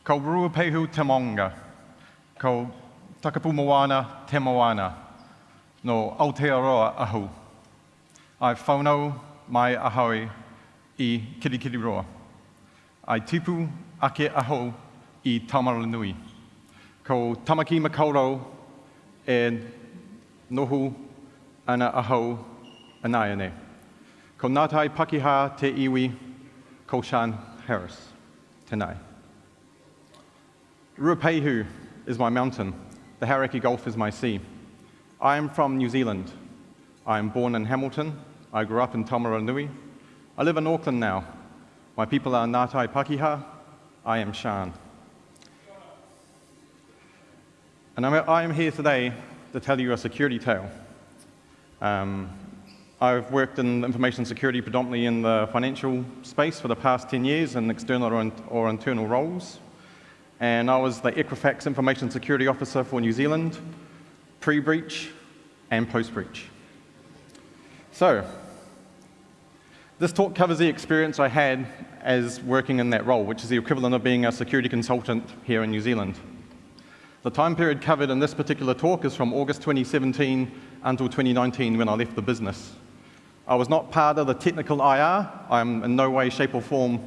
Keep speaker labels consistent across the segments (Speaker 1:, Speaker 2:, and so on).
Speaker 1: Ko Ruapehu te Maunga, ko Takapu Moana te Moana, no Aotearoa ahu. Ai whaunau mai ahoi I Kirikiriroa. Ai tipu ake aho I Taumaranui. Ko Tamaki Makaurau e nohu ana aho anaiane. Ko Ngātai Pakeha te iwi, ko Sean Harris, tēnei. Ruapehu is my mountain. The Hauraki Gulf is my sea. I am from New Zealand. I am born in Hamilton. I grew up in Taumaranui. I live in Auckland now. My people are Ngātai Pakeha. I am Sean. And I am here today to tell you a security tale. I've worked in information security predominantly in the financial space for the past 10 years in external or internal roles. And I was the Equifax Information Security Officer for New Zealand, pre-breach and post-breach. So, this talk covers the experience I had as working in that role, which is the equivalent of being a security consultant here in New Zealand. The time period covered in this particular talk is from August 2017 until 2019 when I left the business. I was not part of the technical IR. I'm in no way, shape or form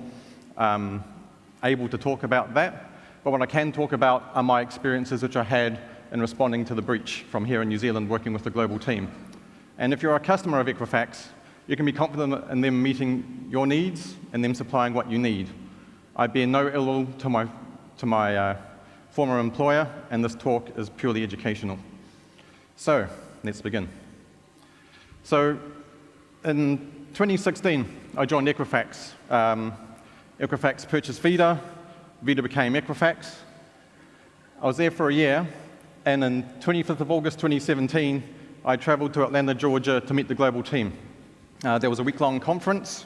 Speaker 1: able to talk about that. But what I can talk about are my experiences which I had in responding to the breach from here in New Zealand working with the global team. And if you're a customer of Equifax, you can be confident in them meeting your needs and them supplying what you need. I bear no ill will to my former employer, and this talk is purely educational. So, let's begin. So, in 2016, I joined Equifax. Equifax purchased Vida. Vida became Equifax. I was there for a year, and on 25th of August 2017, I traveled to Atlanta, Georgia to meet the global team. There was a week-long conference,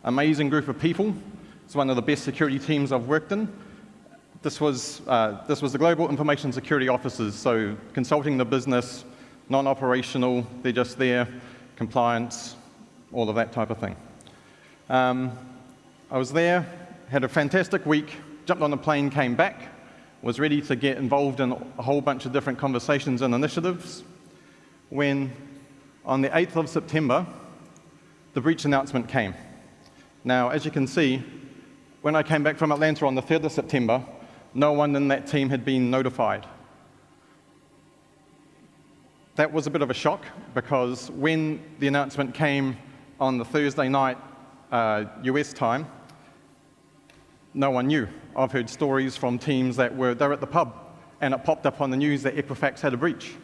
Speaker 1: amazing group of people. It's one of the best security teams I've worked in. This was the global information security officers, so consulting the business, non-operational, they're just there, compliance, all of that type of thing. I was there, had a fantastic week, jumped on a plane, came back, was ready to get involved in a whole bunch of different conversations and initiatives, when on the 8th of September, the breach announcement came. Now, as you can see, when I came back from Atlanta on the 3rd of September, no one in that team had been notified. That was a bit of a shock, because when the announcement came on the Thursday night, US time, no one knew. I've heard stories from teams that they're at the pub, and it popped up on the news that Equifax had a breach.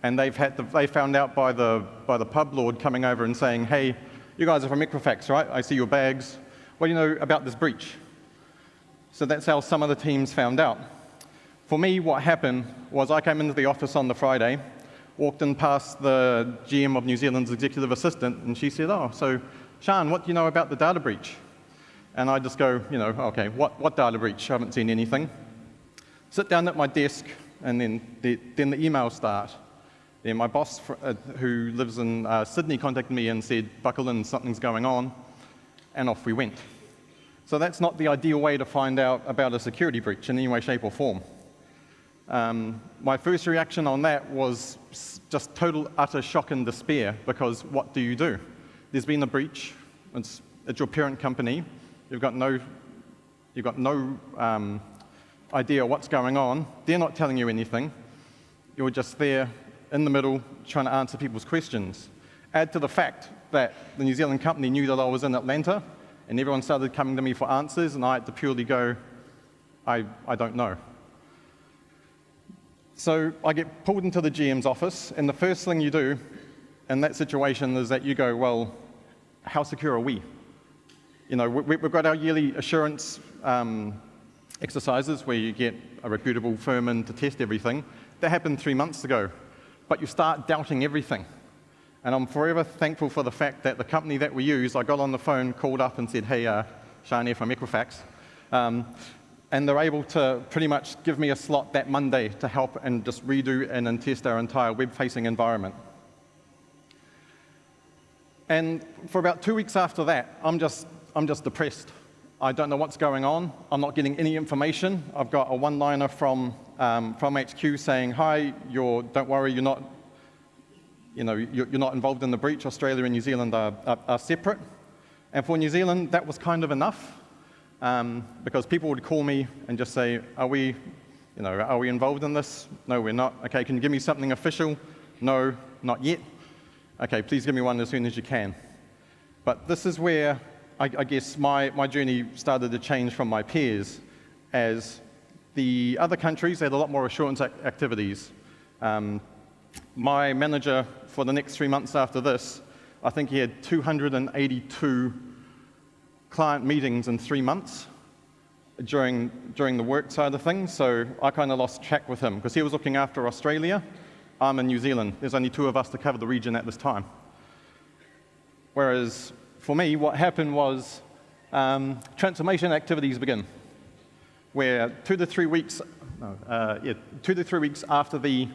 Speaker 1: And they found out by the pub lord coming over and saying, hey, you guys are from Equifax, right? I see your bags. What do you know about this breach? So that's how some of the teams found out. For me, what happened was I came into the office on the Friday, walked in past the GM of New Zealand's executive assistant, and she said, oh, so Sean, what do you know about the data breach? And I just go, okay, what data breach? I haven't seen anything. Sit down at my desk, and then the emails start. Then my boss, who lives in Sydney, contacted me and said, buckle in, something's going on, and off we went. So that's not the ideal way to find out about a security breach in any way, shape, or form. My first reaction on that was just total, utter shock and despair, because what do? There's been a breach. It's your parent company. You've got no idea what's going on. They're not telling you anything. You're just there in the middle trying to answer people's questions. Add to the fact that the New Zealand company knew that I was in Atlanta, and everyone started coming to me for answers, and I had to purely go, I don't know. So I get pulled into the GM's office, and the first thing you do in that situation is that you go, well, how secure are we? We've got our yearly assurance exercises where you get a reputable firm in to test everything. That happened 3 months ago, but you start doubting everything. And I'm forever thankful for the fact that the company that we use, I got on the phone, called up and said, hey, Sean here from Equifax. And they're able to pretty much give me a slot that Monday to help and just redo and test our entire web-facing environment. And for about 2 weeks after that, I'm just depressed. I don't know what's going on. I'm not getting any information. I've got a one-liner from HQ saying, "Hi, don't worry, you're not involved in the breach. Australia and New Zealand are separate." And for New Zealand, that was kind of enough, because people would call me and just say, "Are we involved in this? No, we're not. Okay, can you give me something official? No, not yet. Okay, please give me one as soon as you can." But this is where I guess my journey started to change from my peers, as the other countries had a lot more assurance activities. My manager for the next 3 months after this, I think he had 282 client meetings in 3 months during the work side of things, so I kind of lost track with him, because he was looking after Australia, I'm in New Zealand. There's only 2 of us to cover the region at this time. Whereas for me, what happened was transformation activities begin, where 2 to 3 weeks after the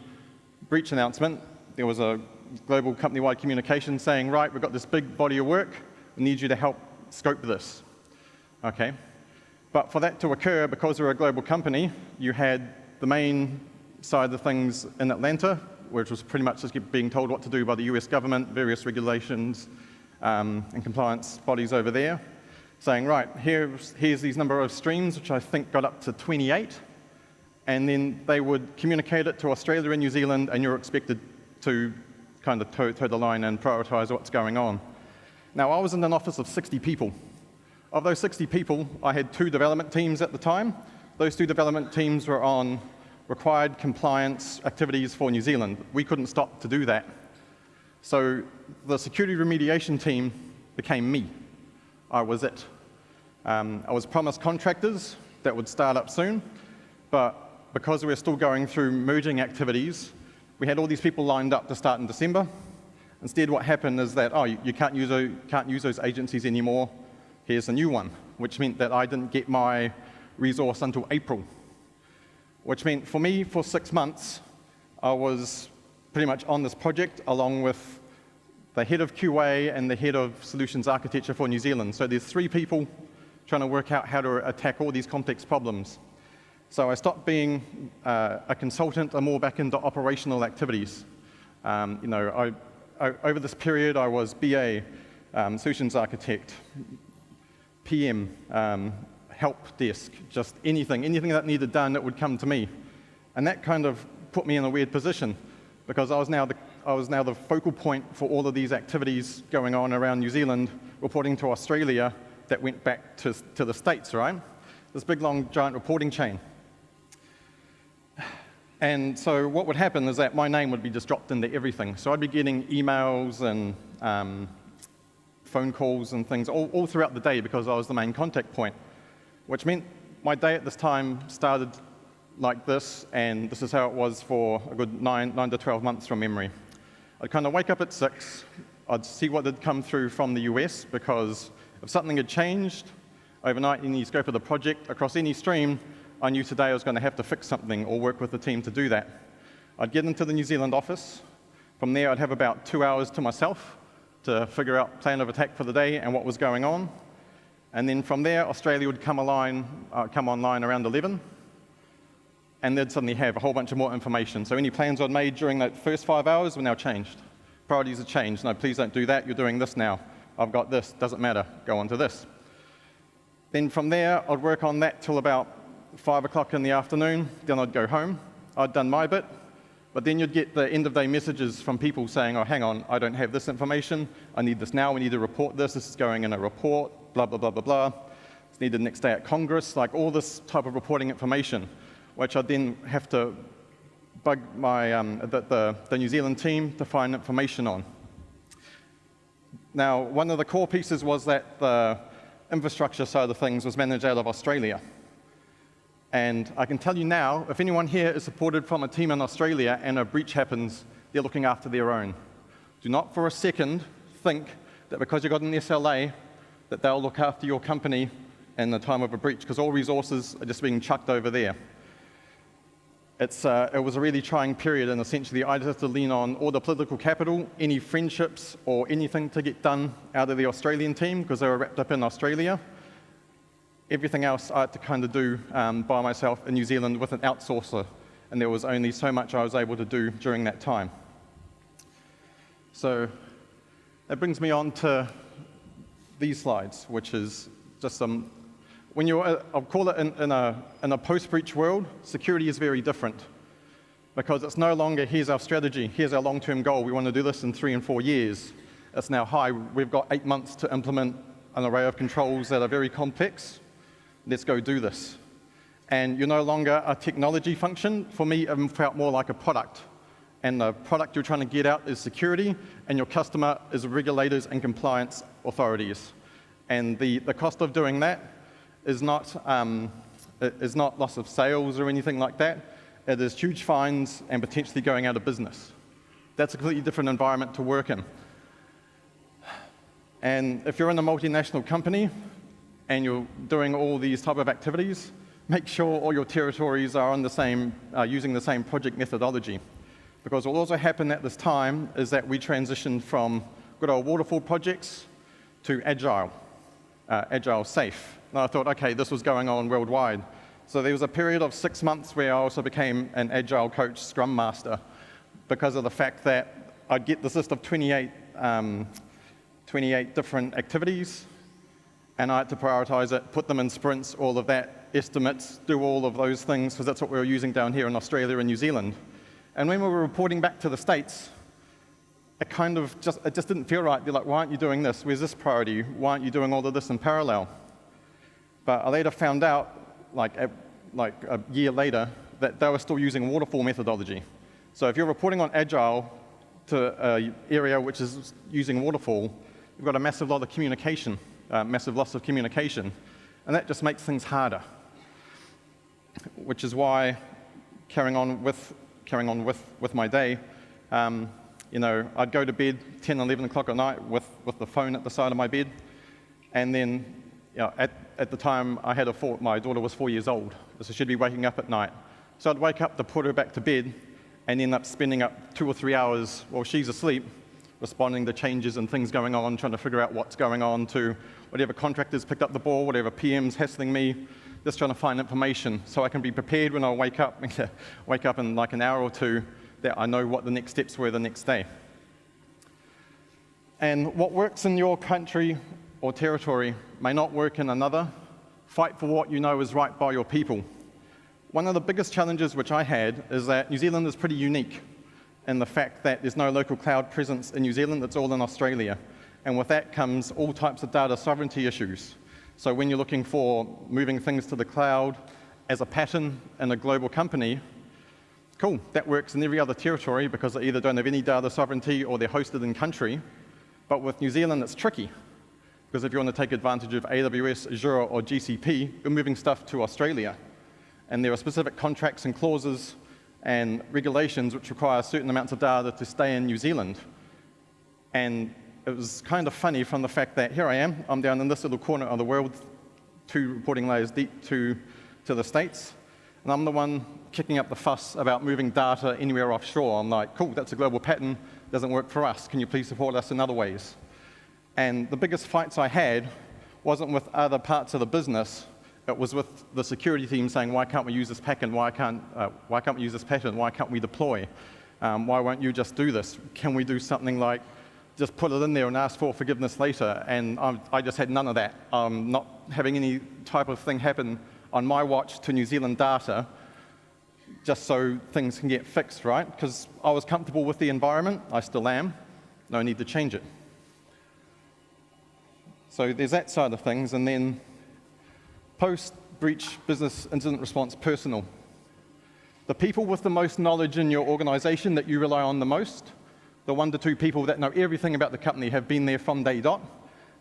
Speaker 1: breach announcement, there was a global company-wide communication saying, "Right, we've got this big body of work, we need you to help scope this." Okay. But for that to occur, because we're a global company, you had the main side of things in Atlanta, which was pretty much just being told what to do by the US government, various regulations, and compliance bodies over there, saying, "Right, here's these number of streams," which I think got up to 28, and then they would communicate it to Australia and New Zealand, and you're expected to kind of toe the line and prioritize what's going on. Now, I was in an office of 60 people. Of those 60 people, I had 2 development teams at the time. Those 2 development teams were on required compliance activities for New Zealand. We couldn't stop to do that. So the security remediation team became me. I was it. I was promised contractors that would start up soon, but because we were still going through merging activities, we had all these people lined up to start in December. Instead, what happened is that, you can't use those agencies anymore. Here's a new one, which meant that I didn't get my resource until April, which meant for me, for 6 months, I was pretty much on this project along with the head of QA and the head of solutions architecture for New Zealand. So there's 3 people trying to work out how to attack all these complex problems. So I stopped being a consultant and more back into operational activities. Over this period, I was BA, solutions architect, PM, help desk, just anything that needed done that would come to me. And that kind of put me in a weird position, because I was now the focal point for all of these activities going on around New Zealand, reporting to Australia that went back to the States, right? This big, long, giant reporting chain. And so what would happen is that my name would be just dropped into everything. So I'd be getting emails and phone calls and things all throughout the day, because I was the main contact point, which meant my day at this time started like this, and this is how it was for a good 9 to 12 months from memory. I'd kind of wake up at 6, I'd see what had come through from the US, because if something had changed overnight in the scope of the project across any stream, I knew today I was going to have to fix something or work with the team to do that. I'd get into the New Zealand office. From there, I'd have about 2 hours to myself to figure out plan of attack for the day and what was going on. And then from there, Australia would come online around 11, and they'd suddenly have a whole bunch of more information. So any plans I'd made during that first 5 hours were now changed. Priorities have changed. No, please don't do that. You're doing this now. I've got this. Doesn't matter. Go on to this. Then from there, I'd work on that till about 5 o'clock in the afternoon. Then I'd go home. I'd done my bit. But then you'd get the end-of-day messages from people saying, "Oh, hang on, I don't have this information. I need this now. We need to report this. This is going in a report, blah, blah, blah, blah, blah. It's needed next day at Congress," like all this type of reporting information, which I'd then have to bug the New Zealand team to find information on. Now, one of the core pieces was that the infrastructure side of things was managed out of Australia. And I can tell you now, if anyone here is supported from a team in Australia and a breach happens, they're looking after their own. Do not for a second think that because you got an SLA, that they'll look after your company in the time of a breach, because all resources are just being chucked over there. It was a really trying period, and essentially I just had to lean on all the political capital, any friendships or anything to get done out of the Australian team, because they were wrapped up in Australia. Everything else I had to kind of do by myself in New Zealand with an outsourcer, and there was only so much I was able to do during that time. So that brings me on to these slides, which is just some, when you're, I'll call it in a post-breach world, security is very different, because it's no longer, here's our strategy, here's our long-term goal, we want to do this in 3 and 4 years. It's now, hi, we've got 8 months to implement an array of controls that are very complex. Let's go do this. And you're no longer a technology function. For me, it felt more like a product. And the product you're trying to get out is security, and your customer is regulators and compliance authorities. And the cost of doing that is not loss of sales or anything like that. It is huge fines and potentially going out of business. That's a completely different environment to work in. And if you're in a multinational company and you're doing all these type of activities, make sure all your territories are on the same, using the same project methodology. Because what will also happen at this time is that we transitioned from good old waterfall projects to agile, agile safe. And I thought, okay, this was going on worldwide. So there was a period of 6 months where I also became an agile coach, scrum master, because of the fact that I'd get this list of 28 different activities, and I had to prioritize it, put them in sprints, all of that, estimates, do all of those things, because that's what we were using down here in Australia and New Zealand. And when we were reporting back to the States, it just didn't feel right. They're like, why aren't you doing this? Where's this priority? Why aren't you doing all of this in parallel? But I later found out, like a year later, that they were still using waterfall methodology. So if you're reporting on agile to an area which is using waterfall, you've got a massive loss of communication, and that just makes things harder. Which is why, carrying on with my day, I'd go to bed 10, 11 o'clock at night with the phone at the side of my bed, and then at the time my daughter was 4 years old, so she'd be waking up at night. So I'd wake up to put her back to bed, and end up spending up 2 or 3 hours while she's asleep, responding to changes and things going on, trying to figure out what's going on, to whatever contractors picked up the ball, whatever PM's hassling me, just trying to find information so I can be prepared when I wake up in like an hour or two, that I know what the next steps were the next day. And what works in your country or territory may not work in another. Fight for what you know is right by your people. One of the biggest challenges which I had is that New Zealand is pretty unique in the fact that there's no local cloud presence in New Zealand, it's all in Australia. And with that comes all types of data sovereignty issues. So when you're looking for moving things to the cloud as a pattern in a global company, cool, that works in every other territory because they either don't have any data sovereignty or they're hosted in country. But with New Zealand, it's tricky. Because if you want to take advantage of AWS, Azure, or GCP, you're moving stuff to Australia. And there are specific contracts and clauses and regulations which require certain amounts of data to stay in New Zealand. And it was kind of funny from the fact that here I am, I'm down in this little corner of the world, 2 reporting layers deep to the States, and I'm the one kicking up the fuss about moving data anywhere offshore. I'm like, cool, that's a global pattern, doesn't work for us, can you please support us in other ways? And the biggest fights I had wasn't with other parts of the business, it was with the security team saying, why can't we use this pattern, why can't we use this pattern, why can't we deploy? Why won't you just do this? Can we do something like just put it in there and ask for forgiveness later? And I just had none of that. Not having any type of thing happen on my watch to New Zealand data, just so things can get fixed, right? Because I was comfortable with the environment, I still am, no need to change it. So there's that side of things, and then post-breach business incident response personal. The people with the most knowledge in your organization that you rely on the most, the 1 to 2 people that know everything about the company, have been there from day dot,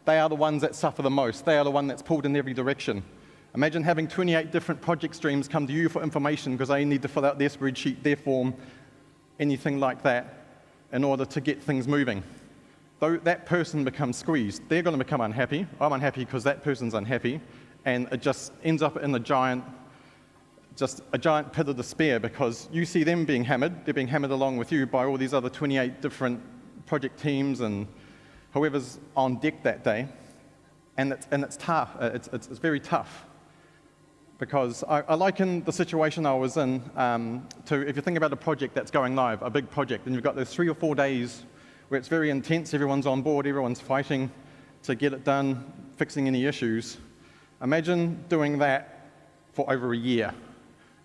Speaker 1: they are the ones that suffer the most. They are the one that's pulled in every direction. Imagine having 28 different project streams come to you for information because they need to fill out their spreadsheet, their form, anything like that, in order to get things moving. Though that person becomes squeezed, they're going to become unhappy. I'm unhappy because that person's unhappy, and it just ends up in a giant pit of despair because you see them being hammered, they're being hammered along with you by all these other 28 different project teams and whoever's on deck that day, and it's tough. It's very tough. because I liken the situation I was in to if you think about a project that's going live, a big project, and you've got those 3 or 4 days where it's very intense, everyone's on board, everyone's fighting to get it done, fixing any issues. Imagine doing that for over a year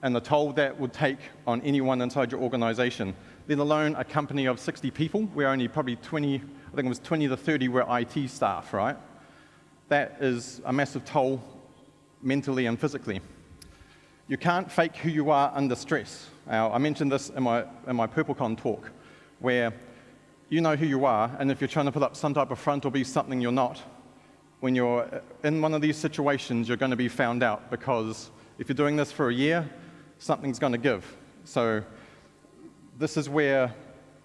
Speaker 1: and the toll that would take on anyone inside your organization, let alone a company of 60 people, where only probably 20, I think it was 20 to 30 were IT staff, right? That is a massive toll mentally and physically. You can't fake who you are under stress. Now, I mentioned this in my PurpleCon talk, where you know who you are, and if you're trying to put up some type of front or be something you're not, when you're in one of these situations, you're going to be found out, because if you're doing this for a year, something's going to give. So this is where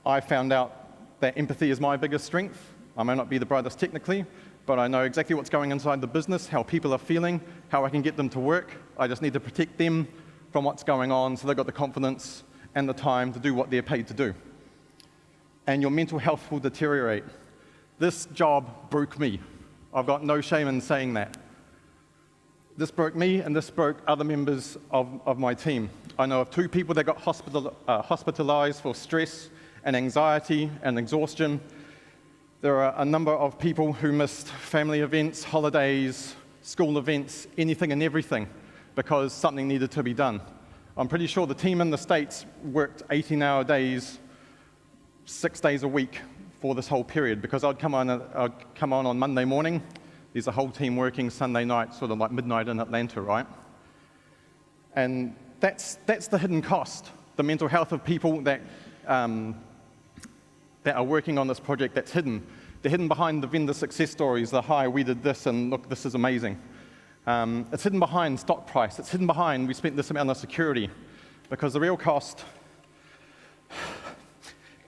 Speaker 1: I found out that empathy is my biggest strength. I may not be the brightest technically, but I know exactly what's going inside the business, how people are feeling, how I can get them to work. I just need to protect them from what's going on so they've got the confidence and the time to do what they're paid to do. And your mental health will deteriorate. This job broke me. I've got no shame in saying that. This broke me, and this broke other members of my team. I know of 2 people that got hospitalized for stress and anxiety and exhaustion. There are a number of people who missed family events, holidays, school events, anything and everything, because something needed to be done. I'm pretty sure the team in the States worked 18-hour days, 6 days a week for this whole period, because I'd come on Monday morning. There's a whole team working Sunday night, sort of like midnight in Atlanta, right? And that's the hidden cost, the mental health of people that are working on this project that's hidden. They're hidden behind the vendor success stories, the hi, we did this, and look, this is amazing. It's hidden behind stock price. It's hidden behind we spent this amount on security, because the real cost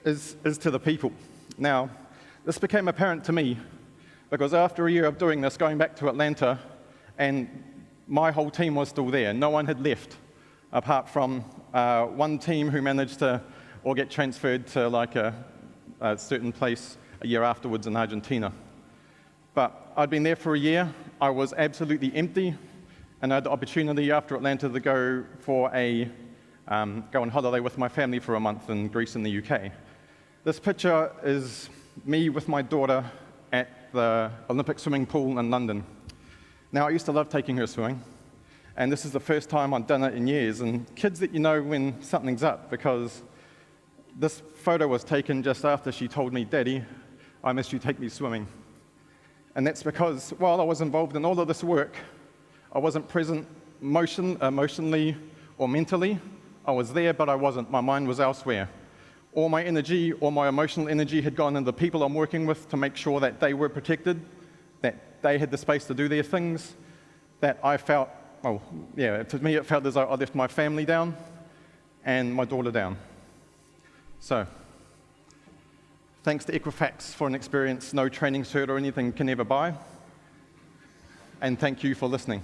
Speaker 1: is to the people. Now, this became apparent to me because after a year of doing this, going back to Atlanta, and my whole team was still there. No one had left, apart from one team who managed to all get transferred to like a certain place a year afterwards in Argentina. But I'd been there for a year. I was absolutely empty, and I had the opportunity after Atlanta to go on holiday with my family for a month in Greece and the UK. This picture is me with my daughter at the Olympic swimming pool in London. Now, I used to love taking her swimming, and this is the first time I'd done it in years. And kids that you know when something's up, because this photo was taken just after she told me, "Daddy, I missed you, take me swimming." And that's because while I was involved in all of this work, I wasn't present emotionally or mentally. I was there, but I wasn't. My mind was elsewhere. All my energy, all my emotional energy had gone into the people I'm working with to make sure that they were protected, that they had the space to do their things, that I felt, to me it felt as though I left my family down and my daughter down. So, thanks to Equifax for an experience no training cert or anything can ever buy, and thank you for listening.